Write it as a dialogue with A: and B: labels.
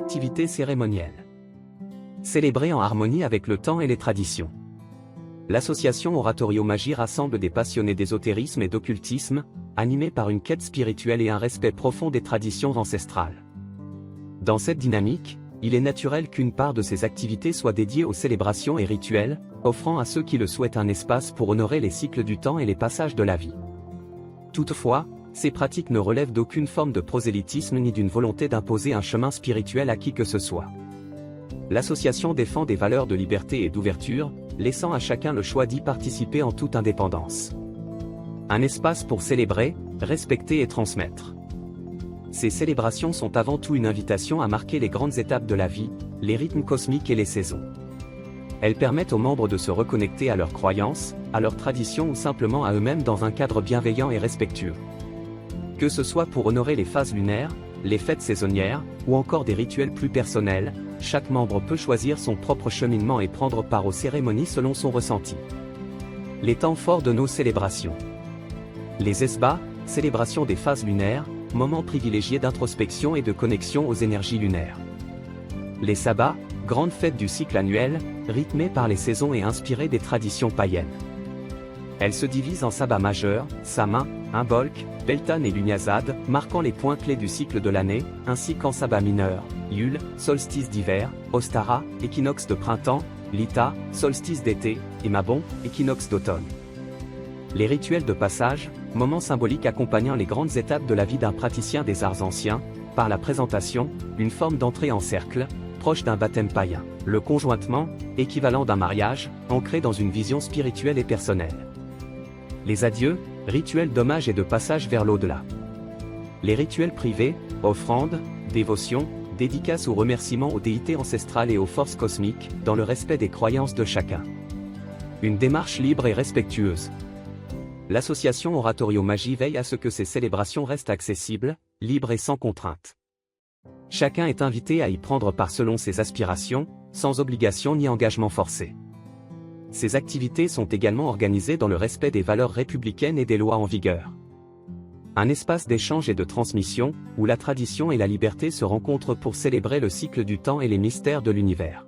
A: activités cérémonielles. Célébrer en harmonie avec le temps et les traditions. L'association Oratorio Magie rassemble des passionnés d'ésotérisme et d'occultisme, animés par une quête spirituelle et un respect profond des traditions ancestrales. Dans cette dynamique, il est naturel qu'une part de ces activités soit dédiée aux célébrations et rituels, offrant à ceux qui le souhaitent un espace pour honorer les cycles du temps et les passages de la vie. Toutefois, ces pratiques ne relèvent d'aucune forme de prosélytisme ni d'une volonté d'imposer un chemin spirituel à qui que ce soit. L'association défend des valeurs de liberté et d'ouverture, laissant à chacun le choix d'y participer en toute indépendance. Un espace pour célébrer, respecter et transmettre. Ces célébrations sont avant tout une invitation à marquer les grandes étapes de la vie, les rythmes cosmiques et les saisons. Elles permettent aux membres de se reconnecter à leurs croyances, à leurs traditions ou simplement à eux-mêmes dans un cadre bienveillant et respectueux. Que ce soit pour honorer les phases lunaires, les fêtes saisonnières, ou encore des rituels plus personnels, chaque membre peut choisir son propre cheminement et prendre part aux cérémonies selon son ressenti. Les temps forts de nos célébrations. Les Esbats, célébration des phases lunaires, moment privilégié d'introspection et de connexion aux énergies lunaires. Les Sabbats, grande fête du cycle annuel, rythmée par les saisons et inspirée des traditions païennes. Elle se divise en Sabbat majeur, Samin, Imbolc, Beltane et Lugnazad, marquant les points clés du cycle de l'année, ainsi qu'en Sabbat mineur, Yule, solstice d'hiver, Ostara, équinoxe de printemps, Lita, solstice d'été, et Mabon, équinoxe d'automne. Les rituels de passage, moments symboliques accompagnant les grandes étapes de la vie d'un praticien des arts anciens, par la présentation, une forme d'entrée en cercle, proche d'un baptême païen. Le conjointement, équivalent d'un mariage, ancré dans une vision spirituelle et personnelle. Les adieux, rituels d'hommage et de passage vers l'au-delà. Les rituels privés, offrandes, dévotions, dédicaces ou remerciements aux déités ancestrales et aux forces cosmiques, dans le respect des croyances de chacun. Une démarche libre et respectueuse. L'association Oratorio Magie veille à ce que ces célébrations restent accessibles, libres et sans contrainte. Chacun est invité à y prendre part selon ses aspirations, sans obligation ni engagement forcé. Ces activités sont également organisées dans le respect des valeurs républicaines et des lois en vigueur. Un espace d'échange et de transmission, où la tradition et la liberté se rencontrent pour célébrer le cycle du temps et les mystères de l'univers.